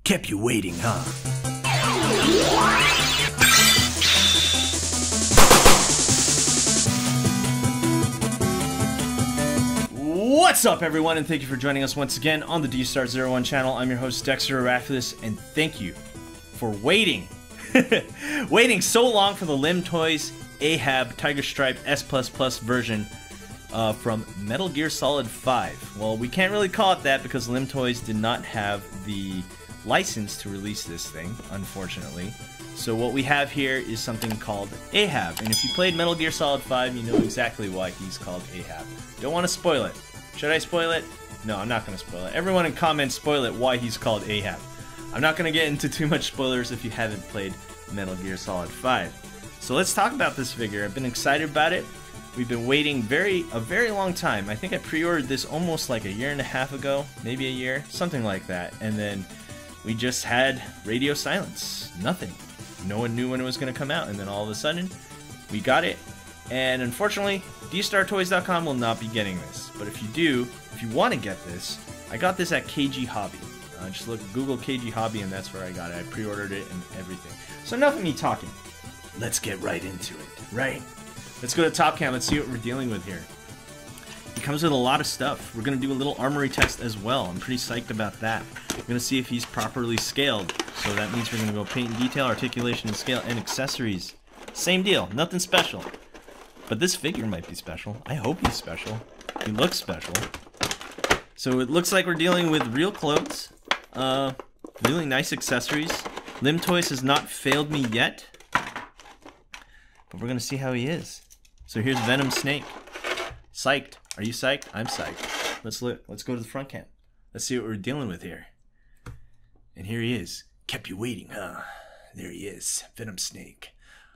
Kept you waiting, huh? What's up, everyone, and thank you for joining us once again on the Dstar01 channel. I'm your host, Dexter, Arafiles, and thank you for waiting. Waiting so long for the LIMTOYS Aehab Tiger Stripe S++ version from Metal Gear Solid 5. Well, we can't really call it that because LIMTOYS did not have the license to release this thing, unfortunately. So what we have here is something called Aehab, and if you played Metal Gear Solid 5, you know exactly why he's called Aehab. Don't want to spoil it. Should I spoil it? No, I'm not going to spoil it. Everyone in comments spoil it why he's called Aehab. I'm not going to get into too much spoilers if you haven't played Metal Gear Solid 5. So let's talk about this figure. I've been excited about it. We've been waiting a very long time. I think I pre-ordered this almost like a year and a half ago, maybe a year, something like that. And then we just had radio silence. Nothing. No one knew when it was going to come out. And then all of a sudden, we got it. And unfortunately, Dstar01 will not be getting this. But if you do, if you want to get this, I got this at KG Hobby. Just Google KG Hobby, and that's where I got it. I pre-ordered it and everything. So enough of me talking. Let's get right into it, right? Let's go to Top Cam. Let's see what we're dealing with here. He comes with a lot of stuff. We're going to do a little Armory test as well. I'm pretty psyched about that. We're going to see if he's properly scaled. So that means we're going to go paint and detail, articulation and scale, and accessories. Same deal. Nothing special. But this figure might be special. I hope he's special. He looks special. So it looks like we're dealing with real clothes. Really nice accessories. LIMTOYS has not failed me yet. But we're going to see how he is. So here's Venom Snake. Psyched. Are you psyched? I'm psyched. Let's go to the front cam. Let's see what we're dealing with here. And here he is. Kept you waiting, huh? There he is. Venom Snake.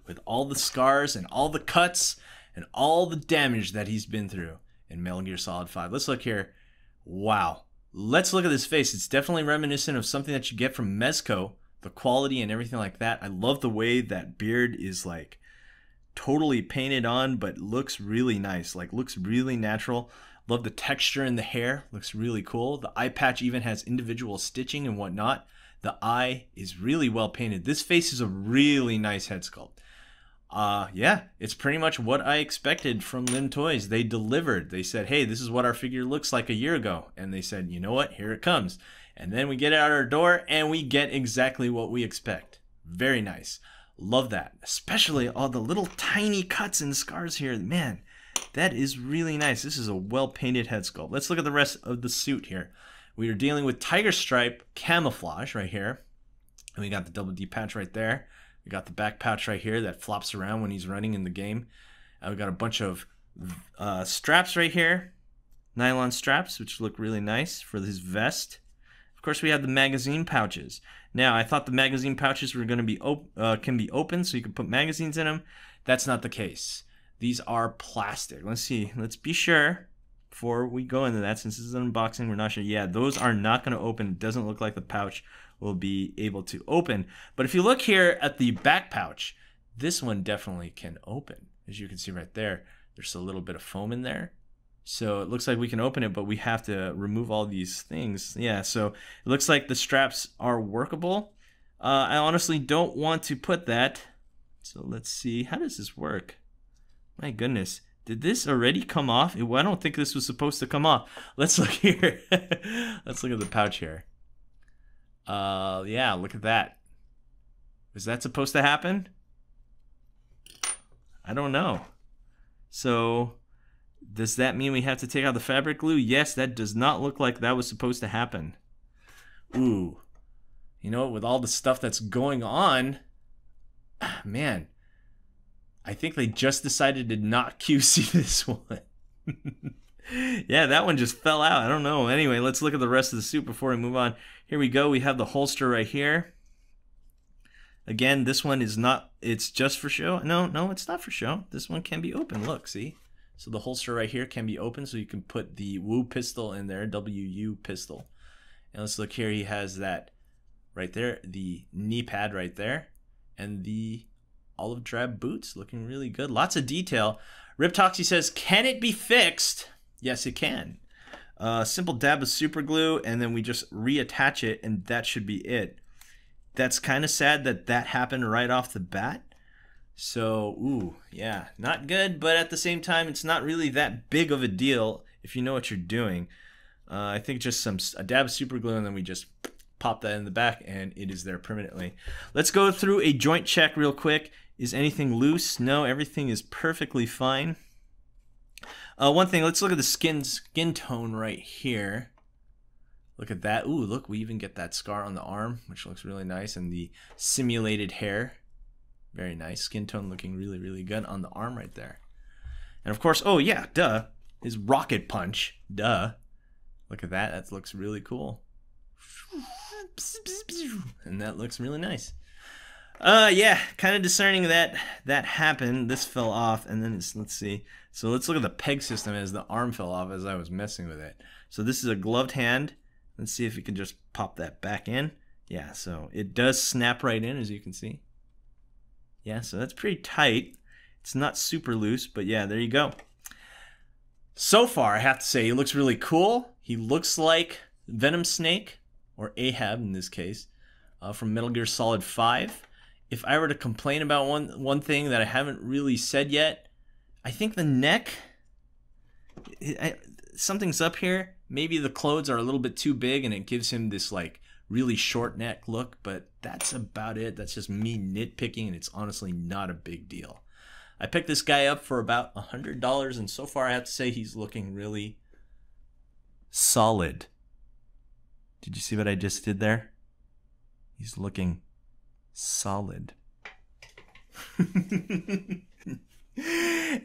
With all the scars and all the cuts and all the damage that he's been through in Metal Gear Solid 5. Let's look here. Wow. Let's look at this face. It's definitely reminiscent of something that you get from Mezco. The quality and everything like that. I love the way that beard is like totally painted on, but looks really nice. Like looks really natural. Love the texture in the hair. Looks really cool. The eye patch even has individual stitching and whatnot. The eye is really well painted. This face is a really nice head sculpt. Yeah, it's pretty much what I expected from LIMTOYS. They delivered. They said, hey, this is what our figure looks like a year ago. And they said, you know what? Here it comes. And then we get it out our door and we get exactly what we expect. Very nice. Love that. Especially all the little tiny cuts and scars here. Man, that is really nice. This is a well-painted head sculpt. Let's look at the rest of the suit here. We are dealing with Tiger Stripe camouflage right here. And we got the double D patch right there. We got the back pouch right here that flops around when he's running in the game. We got a bunch of straps right here. Nylon straps, which look really nice for his vest. Of course, we have the magazine pouches. Now, I thought the magazine pouches were going to be can be open so you can put magazines in them. That's not the case. These are plastic. Let's see. Let's be sure before we go into that. Since this is an unboxing, we're not sure. Yeah, those are not going to open. It doesn't look like the pouch will be able to open. But if you look here at the back pouch, this one definitely can open. As you can see right there, there's a little bit of foam in there. So it looks like we can open it, but we have to remove all these things. Yeah, so it looks like the straps are workable. I honestly don't want to put that. So let's see. How does this work? My goodness. Did this already come off? I don't think this was supposed to come off. Let's look here. Let's look at the pouch here. Yeah, look at that. Was that supposed to happen? I don't know. So does that mean we have to take out the fabric glue? Yes, that does not look like that was supposed to happen. Ooh. You know, with all the stuff that's going on, man, I think they just decided to not QC this one. Yeah, that one just fell out. I don't know. Anyway, let's look at the rest of the suit before we move on. Here we go. We have the holster right here. Again, this one is not, it's just for show. No, it's not for show. This one can be open. Look, see? So the holster right here can be open, so you can put the WU pistol in there, WU pistol. And let's look here. He has that right there, the knee pad right there, and the olive drab boots looking really good. Lots of detail. Riptoxy says, can it be fixed? Yes, it can. Simple dab of super glue, and then we just reattach it, and that should be it. that's kind of sad that that happened right off the bat. So, ooh, yeah, not good, but at the same time, it's not really that big of a deal if you know what you're doing. I think just a dab of super glue, and then we just pop that in the back, and it is there permanently. Let's go through a joint check real quick. Is anything loose? No, everything is perfectly fine. One thing, let's look at the skin tone right here. Look at that. Ooh, look, we even get that scar on the arm, which looks really nice, and the simulated hair. Very nice. Skin tone looking really, really good on the arm right there. And of course, oh yeah, duh, is Rocket Punch. Duh. Look at that. That looks really cool. And that looks really nice. Yeah, kind of discerning that that happened. This fell off, and then let's see. So let's look at the peg system as the arm fell off as I was messing with it. So this is a gloved hand. Let's see if we can just pop that back in. Yeah, so it does snap right in, as you can see. Yeah, so that's pretty tight. It's not super loose, but yeah, there you go. So far, I have to say, he looks really cool. He looks like Venom Snake, or Aehab in this case, from Metal Gear Solid 5. If I were to complain about one thing that I haven't really said yet, I think the neck, something's up here. Maybe the clothes are a little bit too big and it gives him this like really short neck look, but that's about it. That's just me nitpicking, and it's honestly not a big deal. I picked this guy up for about $100, and so far I have to say he's looking really solid. Did you see what I just did there? He's looking solid.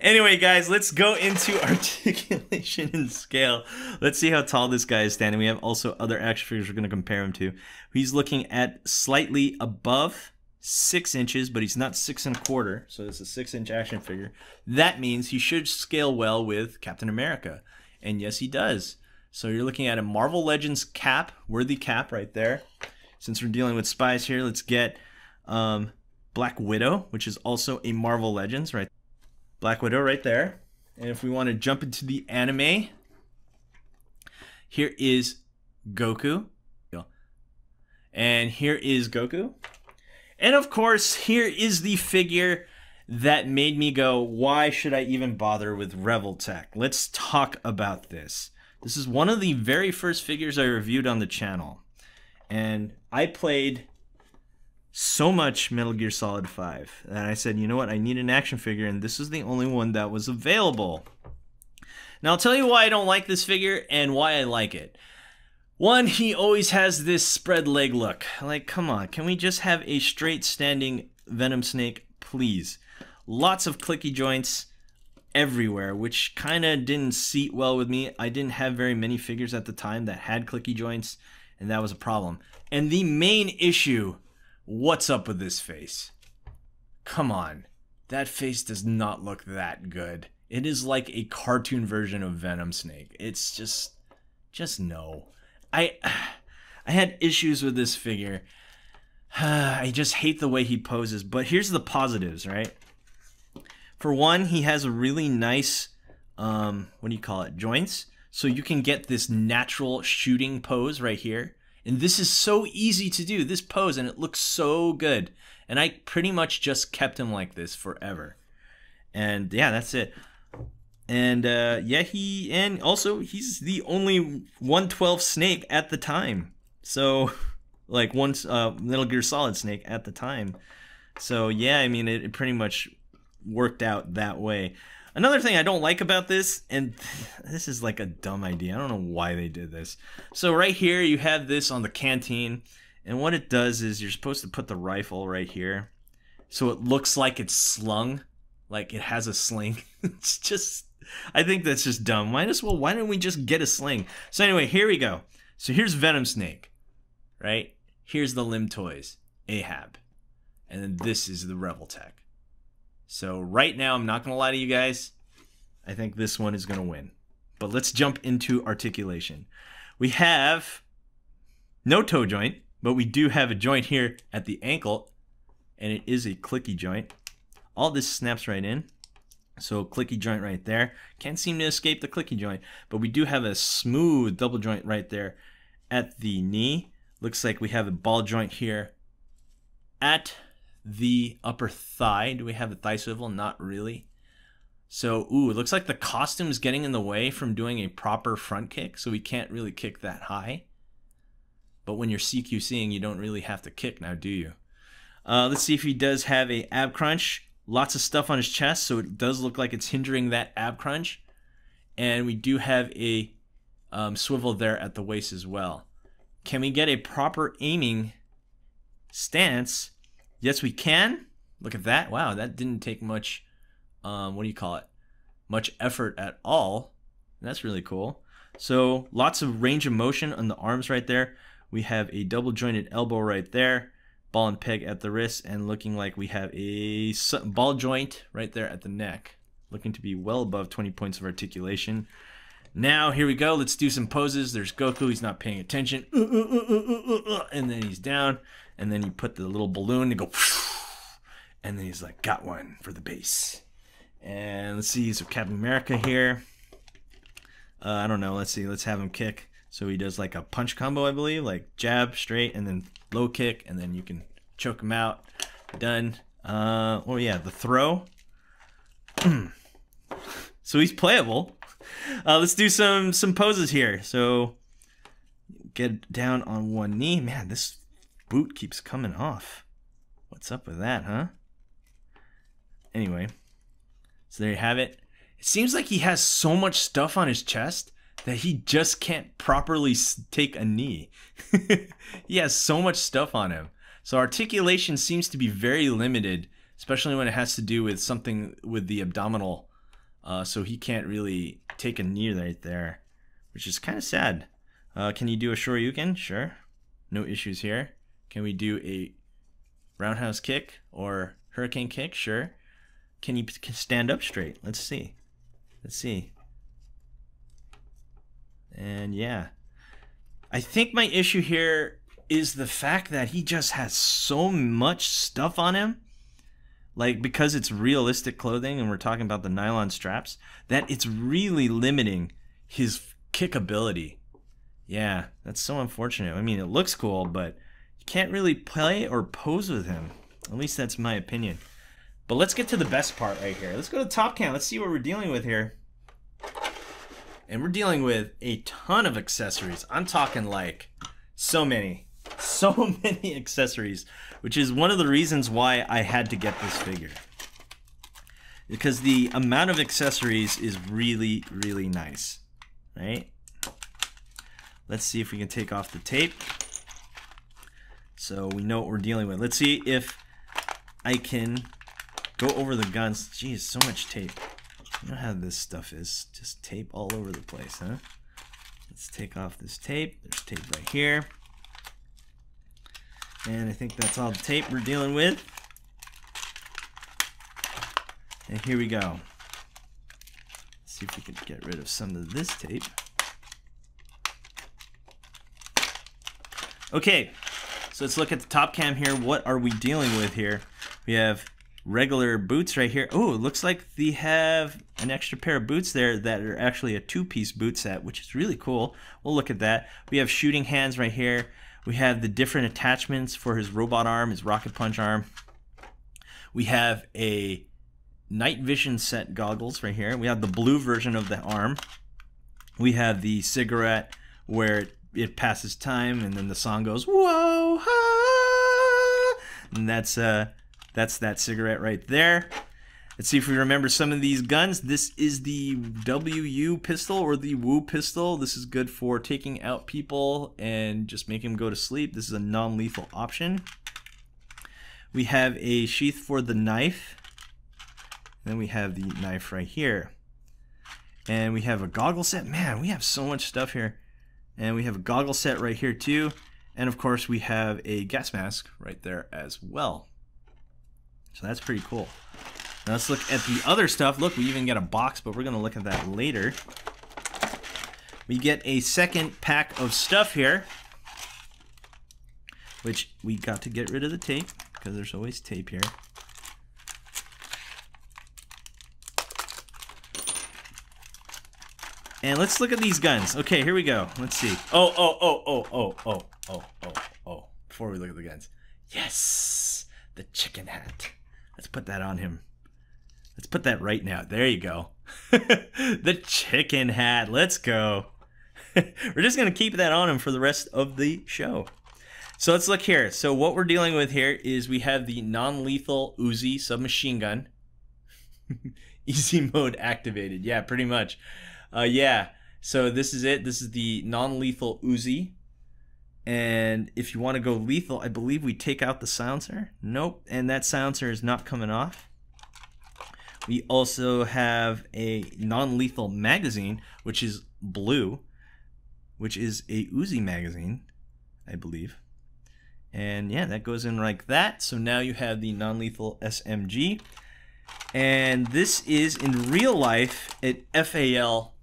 Anyway, guys, let's go into articulation and scale. Let's see how tall this guy is standing. We have also other action figures we're going to compare him to. He's looking at slightly above 6 inches, but he's not 6 1/4, so it's a 6-inch action figure. That means he should scale well with Captain America, and yes, he does. So you're looking at a Marvel Legends cap, worthy cap right there. Since we're dealing with spies here, let's get Black Widow, which is also a Marvel Legends, right? Black Widow right there. And if we want to jump into the anime, here is Goku. And here is Goku. And of course, here is the figure that made me go, why should I even bother with Reveltech? Let's talk about this. This is one of the very first figures I reviewed on the channel. And I played so much Metal Gear Solid 5 that I said, you know what, I need an action figure, and this is the only one that was available. Now I'll tell you why I don't like this figure and why I like it. One, he always has this spread leg look. Like, come on, can we just have a straight standing Venom Snake, please? Lots of clicky joints everywhere, which kind of didn't seat well with me. I didn't have very many figures at the time that had clicky joints, and that was a problem. And the main issue, what's up with this face? Come on, that face does not look that good. It is like a cartoon version of Venom Snake. It's just no. I had issues with this figure. I just hate the way he poses, but here's the positives, right? For one, he has a really nice, what do you call it, joints. So you can get this natural shooting pose right here. And this is so easy to do, this pose, and it looks so good. And I pretty much just kept him like this forever. And yeah, that's it. And yeah, he's the only 1/12 Snake at the time. So, like Metal Gear Solid Snake at the time. So yeah, I mean, it pretty much worked out that way. Another thing I don't like about this, and this is like a dumb idea, I don't know why they did this. So right here you have this on the canteen, and what it does is you're supposed to put the rifle right here so it looks like it's slung, like it has a sling. It's just, I think that's just dumb. Why don't we just get a sling? So anyway, here we go. So here's Venom Snake, right? Here's the LIMTOYS, Aehab, and then this is the Reveltech. So right now, I'm not going to lie to you guys, I think this one is going to win. But let's jump into articulation. We have no toe joint, but we do have a joint here at the ankle, and it is a clicky joint. All this snaps right in. So clicky joint right there. Can't seem to escape the clicky joint, but we do have a smooth double joint right there at the knee. Looks like we have a ball joint here at the upper thigh. Do we have a thigh swivel? Not really. So, ooh, it looks like the costume is getting in the way from doing a proper front kick, so we can't really kick that high. But when you're CQCing, you don't really have to kick now, do you? Let's see if he does have a ab crunch. Lots of stuff on his chest, so it does look like it's hindering that ab crunch. And we do have a swivel there at the waist as well. Can we get a proper aiming stance? Yes, we can. Look at that. Wow, that didn't take much, what do you call it? Much effort at all. That's really cool. So lots of range of motion on the arms right there. We have a double jointed elbow right there. Ball and peg at the wrist, and looking like we have a ball joint right there at the neck. Looking to be well above 20 points of articulation. Now, here we go. Let's do some poses. There's Goku. He's not paying attention. And then he's down. And then you put the little balloon and go. And then he's like, got one for the base. And let's see. So Captain America here. I don't know. Let's see. Let's have him kick. So he does like a punch combo, I believe. Like jab, straight, and then low kick. And then you can choke him out. Done. Oh, yeah. The throw. So he's playable. Let's do some poses here. So get down on one knee. Man, this boot keeps coming off. What's up with that, huh? Anyway, so there you have it. It seems like he has so much stuff on his chest that he just can't properly take a knee. He has so much stuff on him. So articulation seems to be very limited, especially when it has to do with something with the abdominal. So he can't really take a knee right there, which is kind of sad. Can you do a Shoryuken? Sure. No issues here. Can we do a roundhouse kick or hurricane kick? Sure. Can you stand up straight? Let's see. Let's see. And yeah. I think my issue here is the fact that he just has so much stuff on him. Like, because it's realistic clothing and we're talking about the nylon straps, that it's really limiting his kick ability. Yeah, that's so unfortunate. I mean, it looks cool, but you can't really play or pose with him. At least that's my opinion. But let's get to the best part right here. Let's go to top cam. Let's see what we're dealing with here. And we're dealing with a ton of accessories. I'm talking like so many accessories, which is one of the reasons why I had to get this figure, because the amount of accessories is really, really nice, right? Let's see if we can take off the tape so we know what we're dealing with. Let's see if I can go over the guns. Geez, so much tape. You know how this stuff is, just tape all over the place, huh? Let's take off this tape. There's tape right here. And I think that's all the tape we're dealing with. And here we go. Let's see if we can get rid of some of this tape. Okay, so let's look at the top cam here. What are we dealing with here? We have regular boots right here. Oh, it looks like they have an extra pair of boots there that are actually a two-piece boot set, which is really cool. We'll look at that. We have shooting hands right here. We have the different attachments for his robot arm, his rocket punch arm. We have a night vision set goggles right here. We have the blue version of the arm. We have the cigarette where it passes time and then the song goes, whoa, ha! And that's that cigarette right there. Let's see if we remember some of these guns. This is the WU pistol or the Woo pistol. This is good for taking out people and just making them go to sleep. This is a non-lethal option. We have a sheath for the knife. Then we have the knife right here. And we have a goggle set. Man, we have so much stuff here. And we have a goggle set right here too. And of course we have a gas mask right there as well. So that's pretty cool. Now let's look at the other stuff. Look, we even get a box, but we're going to look at that later. We get a second pack of stuff here, which we got to get rid of the tape because there's always tape here. And let's look at these guns. Okay, here we go. Let's see. Oh. Before we look at the guns. Yes! The chicken hat. Let's put that on him. Let's put that right now. There you go. The chicken hat. Let's go. We're just going to keep that on him for the rest of the show. So let's look here. So what we're dealing with here is we have the non-lethal Uzi submachine gun. Easy mode activated. Yeah, pretty much. Yeah. So this is it. This is the non-lethal Uzi. And if you want to go lethal, I believe we take out the silencer. Nope. And that silencer is not coming off. We also have a non-lethal magazine, which is blue, which is a Uzi magazine, I believe. And yeah, that goes in like that. So now you have the non-lethal SMG. And this is, in real life, an FAL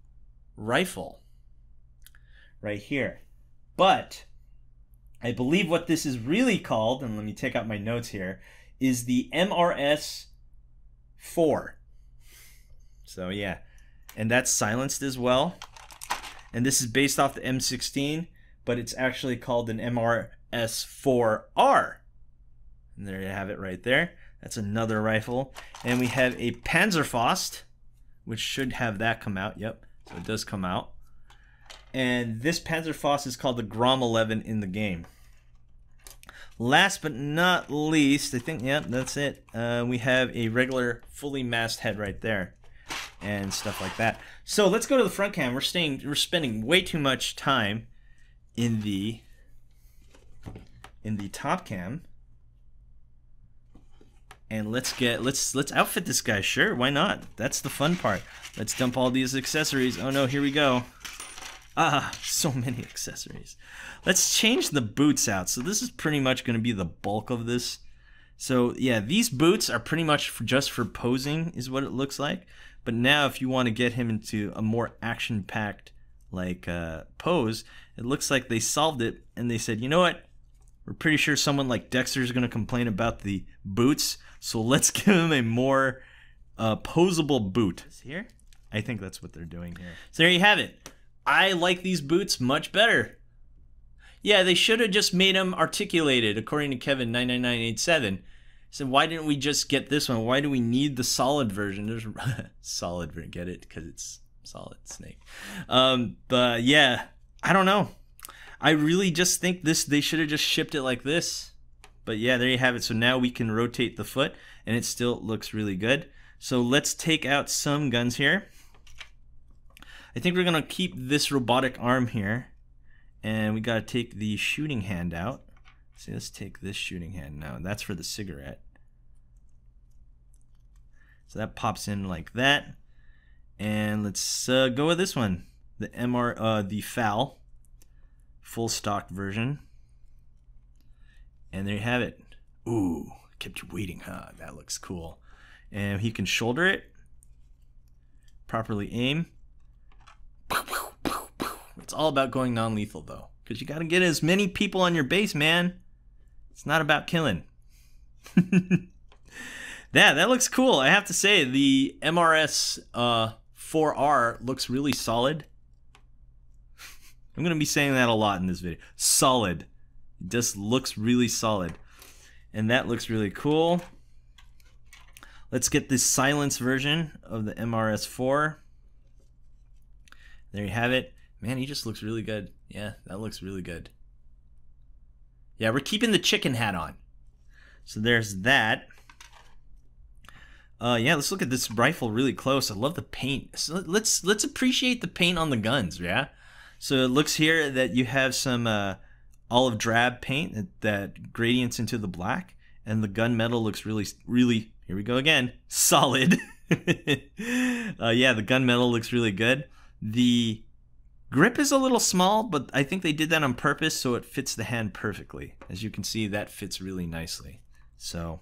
rifle right here. But I believe what this is really called, and let me take out my notes here, is the MRS4. So yeah, and that's silenced as well. And this is based off the M16, but it's actually called an MRS4R. And there you have it right there. That's another rifle. And we have a Panzerfaust, which should have that come out. Yep, so it does come out. And this Panzerfaust is called the Grom 11 in the game. Last but not least, I think, yep, that's it. We have a regular fully masked head right there and stuff like that. So let's go to the front cam. We're spending way too much time in the top cam. And let's outfit this guy. Sure, why not? That's the fun part. Let's dump all these accessories. Oh no, here we go. Ah, so many accessories. Let's change the boots out. So this is pretty much going to be the bulk of this. So yeah, these boots are pretty much just for posing is what it looks like. But now if you want to get him into a more action-packed like pose, it looks like they solved it and they said, you know what? We're pretty sure someone like Dexter is going to complain about the boots. So let's give him a more posable boot. Here? I think that's what they're doing here. So there you have it. I like these boots much better. Yeah, they should have just made them articulated, according to Kevin 99987. So why didn't we just get this one? Why do we need the solid version? There's solid version, get it? Because it's solid snake. But yeah, I don't know. I really just think they should have just shipped it like this. But yeah, there you have it. So now we can rotate the foot and it still looks really good. So let's take out some guns here. I think we're going to keep this robotic arm here. And we got to take the shooting hand out. So let's take this shooting hand now. That's for the cigarette. So that pops in like that. And let's go with this one. The FAL. Full stock version. And there you have it. Ooh, kept you waiting, huh? That looks cool. And he can shoulder it. Properly aim. It's all about going non-lethal though. Because you got to get as many people on your base, man. It's not about killing. Yeah, that looks cool. I have to say, the MRS 4R looks really solid. I'm going to be saying that a lot in this video. Solid. It just looks really solid. And that looks really cool. Let's get this silence version of the MRS4. There you have it. Man, he just looks really good. Yeah, that looks really good. Yeah, we're keeping the chicken hat on. So there's that. Yeah, let's look at this rifle really close. I love the paint. So let's appreciate the paint on the guns, yeah? So it looks here that you have some olive drab paint that gradients into the black, and the gunmetal looks really, here we go again, solid. Yeah, the gunmetal looks really good. The grip is a little small, but I think they did that on purpose so it fits the hand perfectly. As you can see, that fits really nicely. So,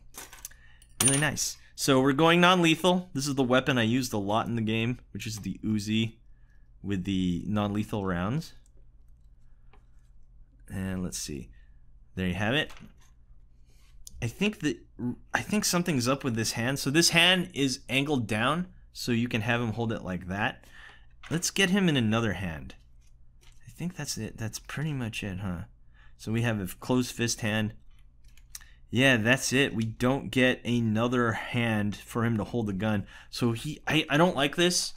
really nice. So we're going non-lethal. This is the weapon I used a lot in the game, which is the Uzi with the non-lethal rounds. And let's see. There you have it. I think something's up with this hand. So this hand is angled down, so you can have him hold it like that. Let's get him in another hand. I think that's it. That's pretty much it, huh? So we have a closed fist hand. Yeah, that's it. We don't get another hand for him to hold the gun. So I don't like this.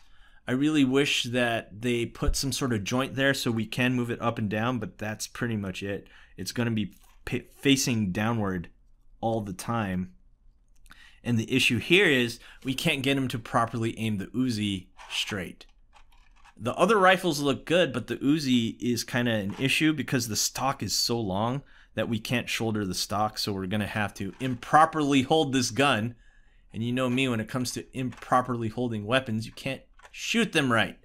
I really wish that they put some sort of joint there so we can move it up and down, but that's pretty much it. It's going to be facing downward all the time. And the issue here is we can't get him to properly aim the Uzi straight. The other rifles look good, but the Uzi is kind of an issue because the stock is so long that we can't shoulder the stock, so we're going to have to improperly hold this gun. And you know me, when it comes to improperly holding weapons, you can't shoot them right.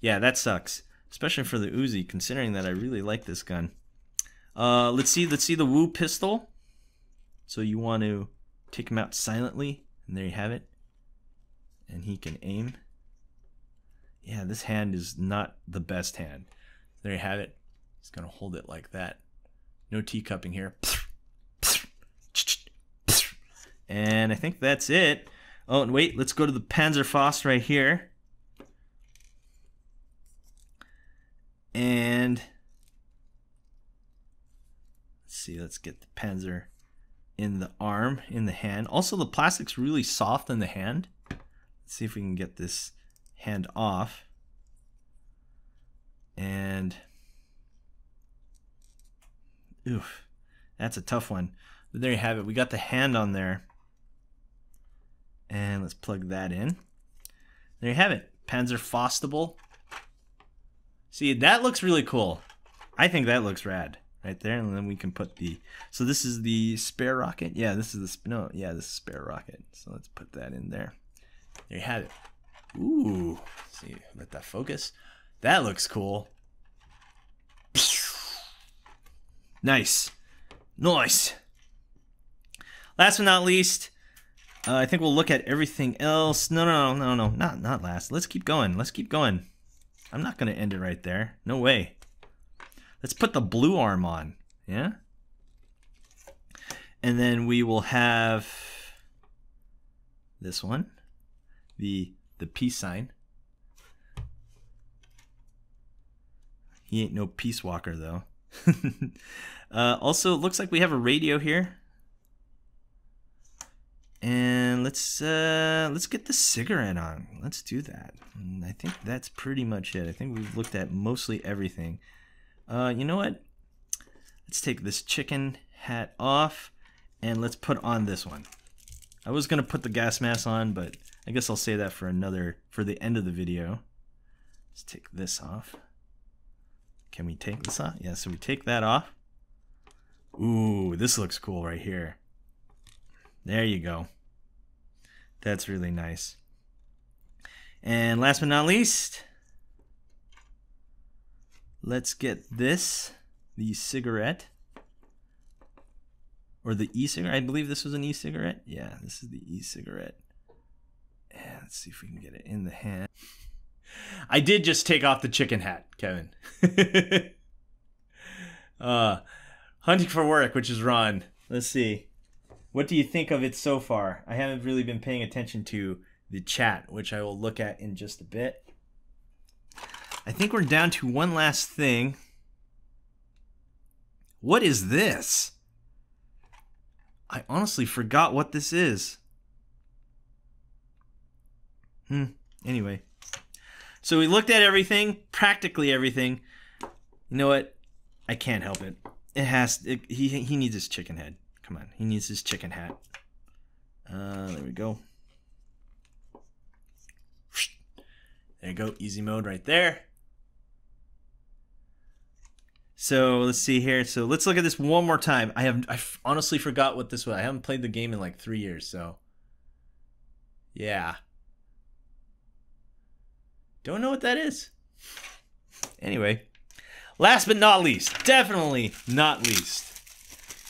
Yeah, that sucks, especially for the Uzi, considering that I really like this gun. Let's see the Woo pistol. So you want to take him out silently, and there you have it. And he can aim. Yeah, this hand is not the best hand. There you have it. He's gonna hold it like that. No teacupping here. And I think that's it. Oh, and wait, let's go to the Panzerfaust right here. And let's see, let's get the Panzer in the arm, in the hand. Also, the plastic's really soft in the hand. Let's see if we can get this hand off. And oof, that's a tough one. But there you have it. We got the hand on there. And let's plug that in. There you have it. Panzerfaustable. See, that looks really cool. I think that looks rad right there. And then we can put the, so this is the spare rocket. Yeah, this is the, no, yeah, this is spare rocket. So let's put that in there. There you have it. Ooh, let's see, let that focus. That looks cool. Nice. Nice. Last but not least, I think we'll look at everything else. No, not last. Let's keep going. Let's keep going. I'm not going to end it right there. No way. Let's put the blue arm on. Yeah? And then we will have this one. The peace sign. He ain't no peace walker, though. Also, it looks like we have a radio here. And let's get the cigarette on. Let's do that. And I think that's pretty much it. I think we've looked at mostly everything. You know what? Let's take this chicken hat off and let's put on this one. I was gonna put the gas mask on, but I guess I'll save that for the end of the video. Let's take this off. Can we take this off? Yeah, so we take that off. Ooh, this looks cool right here. There you go. That's really nice. And last but not least, let's get this, the cigarette. Or the e-cigarette. I believe this was an e-cigarette. Yeah, this is the e-cigarette. And let's see if we can get it in the hand. I did just take off the chicken hat, Kevin. Hunting for work, which is Ron. Let's see. What do you think of it so far? I haven't really been paying attention to the chat, which I will look at in just a bit. I think we're down to one last thing. What is this? I honestly forgot what this is. Anyway. So we looked at everything, practically everything. You know what? I can't help it. He needs his chicken head. Come on, he needs his chicken hat. There we go. There you go, easy mode right there. So let's see here. So let's look at this one more time. I honestly forgot what this was. I haven't played the game in like 3 years, so yeah. Don't know what that is. Anyway, last but not least, definitely not least,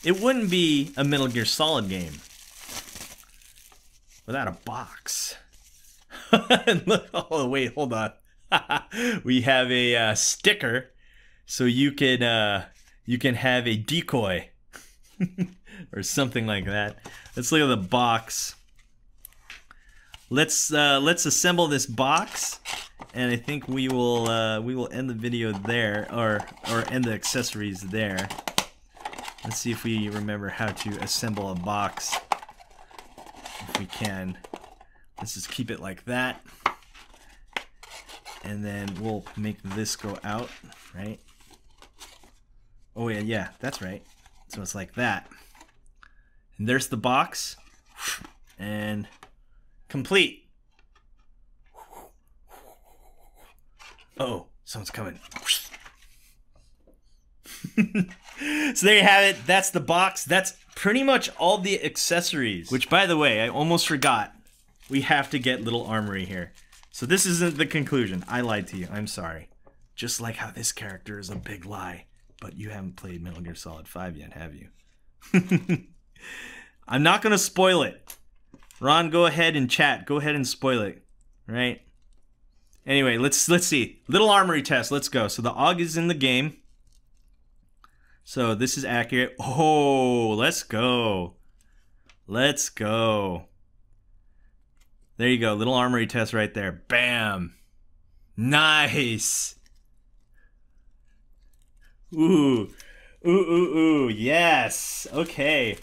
it wouldn't be a Metal Gear Solid game without a box. Look, oh wait, hold on. We have a sticker, so you can have a decoy or something like that. Let's look at the box. Let's assemble this box, and I think we will end the video there, or end the accessories there. Let's see if we remember how to assemble a box. If we can. Let's just keep it like that. And then we'll make this go out, right? Oh yeah, yeah, that's right. So it's like that. And there's the box. And complete. Oh, someone's coming. So there you have it. That's the box. That's pretty much all the accessories. Which, by the way, I almost forgot. We have to get little Armory here. So this isn't the conclusion. I lied to you. I'm sorry. Just like how this character is a big lie. But you haven't played Metal Gear Solid 5 yet, have you? I'm not going to spoil it. Ron, go ahead and chat. Go ahead and spoil it. Right? Anyway, let's see. Little Armory test. Let's go. So the AUG is in the game. So this is accurate. Oh, let's go. Let's go. There you go. Little Armory test right there. Bam. Nice. Ooh. Ooh, ooh, ooh. Yes. Okay.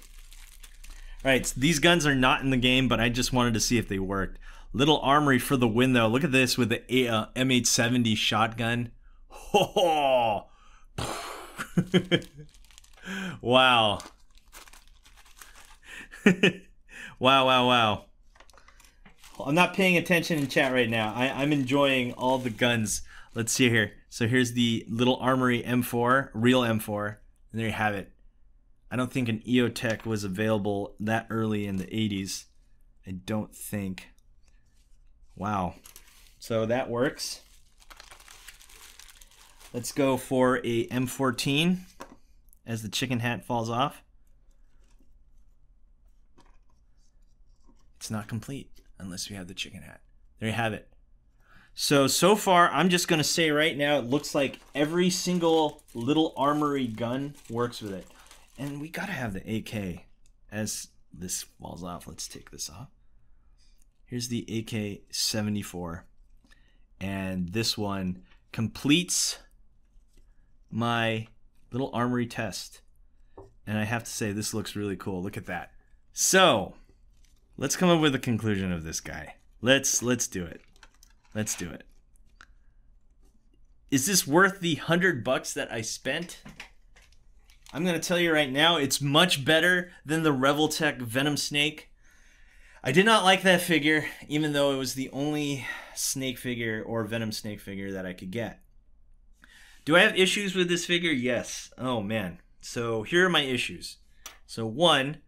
Right. So these guns are not in the game, but I just wanted to see if they worked. Little Armory for the win, though. Look at this with the M870 shotgun. Oh. Wow. Wow, wow, wow. I'm not paying attention in chat right now. I'm enjoying all the guns. Let's see here. So here's the little Armory M4, real M4. And there you have it. I don't think an EOTech was available that early in the 80s. I don't think. Wow. So that works. Let's go for a M14 as the chicken hat falls off. It's not complete unless we have the chicken hat. There you have it. So far, I'm just going to say right now, it looks like every single little Armory gun works with it. And we got to have the AK as this falls off. Let's take this off. Here's the AK-74. And this one completes my little Armory test. And I have to say, this looks really cool. Look at that. So, let's come up with a conclusion of this guy. Let's do it. Let's do it. Is this worth the $100 that I spent? I'm going to tell you right now, it's much better than the Revoltech Venom Snake. I did not like that figure, even though it was the only snake figure or Venom Snake figure that I could get. Do I have issues with this figure? Yes. Oh, man. So here are my issues. So one,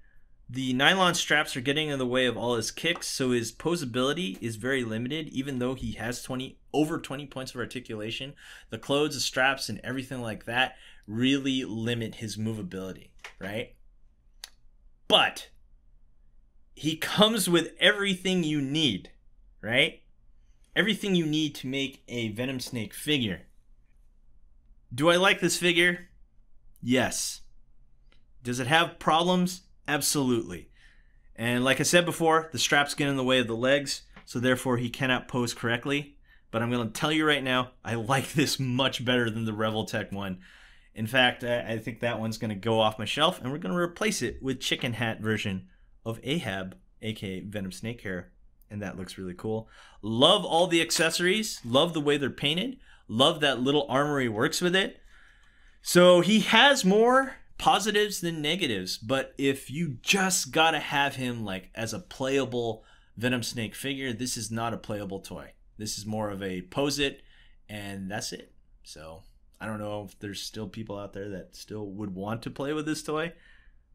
the nylon straps are getting in the way of all his kicks, so his posability is very limited, even though he has over 20 points of articulation. The clothes, the straps, and everything like that really limit his movability, right? But he comes with everything you need, right? Everything you need to make a Venom Snake figure. Do I like this figure? Yes. Does it have problems? Absolutely. And like I said before, the straps get in the way of the legs, so therefore he cannot pose correctly. But I'm going to tell you right now, I like this much better than the Revoltech one. In fact, I think that one's going to go off my shelf, and we're going to replace it with chicken hat version of Aehab, aka Venom Snake Hair, and that looks really cool. Love all the accessories. Love the way they're painted. Love that little Armory works with it. So he has more positives than negatives, but if you just gotta have him like as a playable Venom Snake figure, this is not a playable toy. This is more of a pose it, and that's it. So I don't know if there's still people out there that still would want to play with this toy,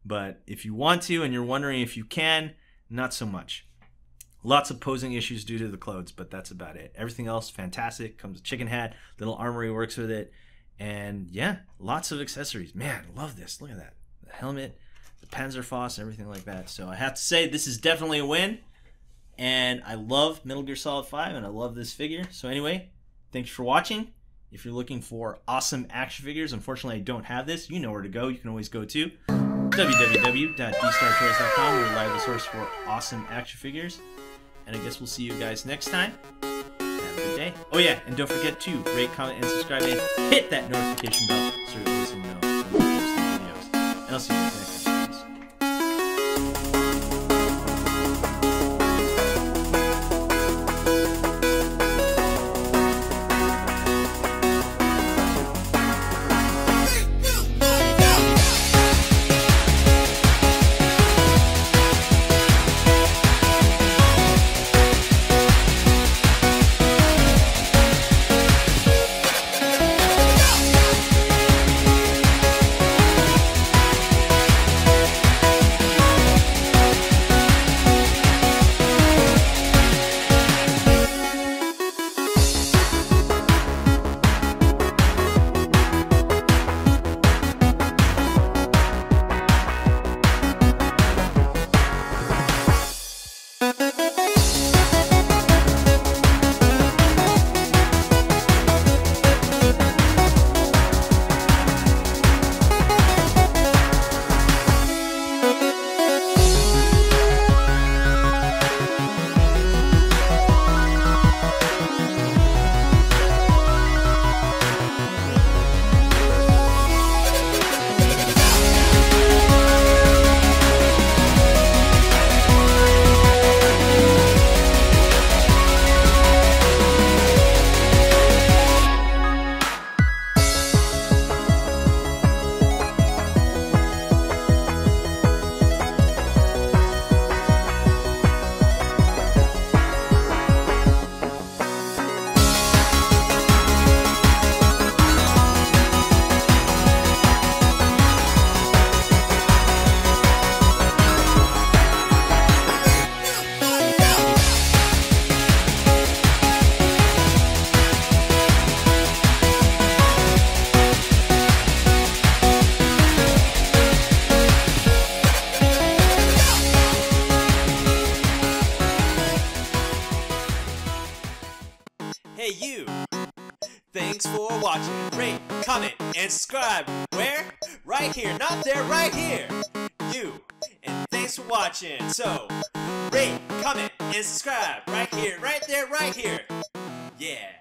but if you want to and you're wondering if you can, not so much. Lots of posing issues due to the clothes, but that's about it. Everything else, fantastic. Comes with chicken hat, little Armory works with it. And yeah, lots of accessories. Man, love this. Look at that. The helmet, the Panzerfaust, everything like that. So I have to say, this is definitely a win. And I love Metal Gear Solid 5, and I love this figure. So anyway, thanks for watching. If you're looking for awesome action figures, unfortunately I don't have this. You know where to go. You can always go to www.dstar01theme.com, your reliable source for awesome action figures. And I guess we'll see you guys next time. Have a good day. Oh yeah, and don't forget to rate, comment, and subscribe, and hit that notification bell so you're always in the know when we post new videos. And I'll see you guys next time. Hey you! Thanks for watching. Rate, comment, and subscribe. Where? Right here. Not there, right here. You. And thanks for watching. So, rate, comment, and subscribe. Right here, right there, right here. Yeah.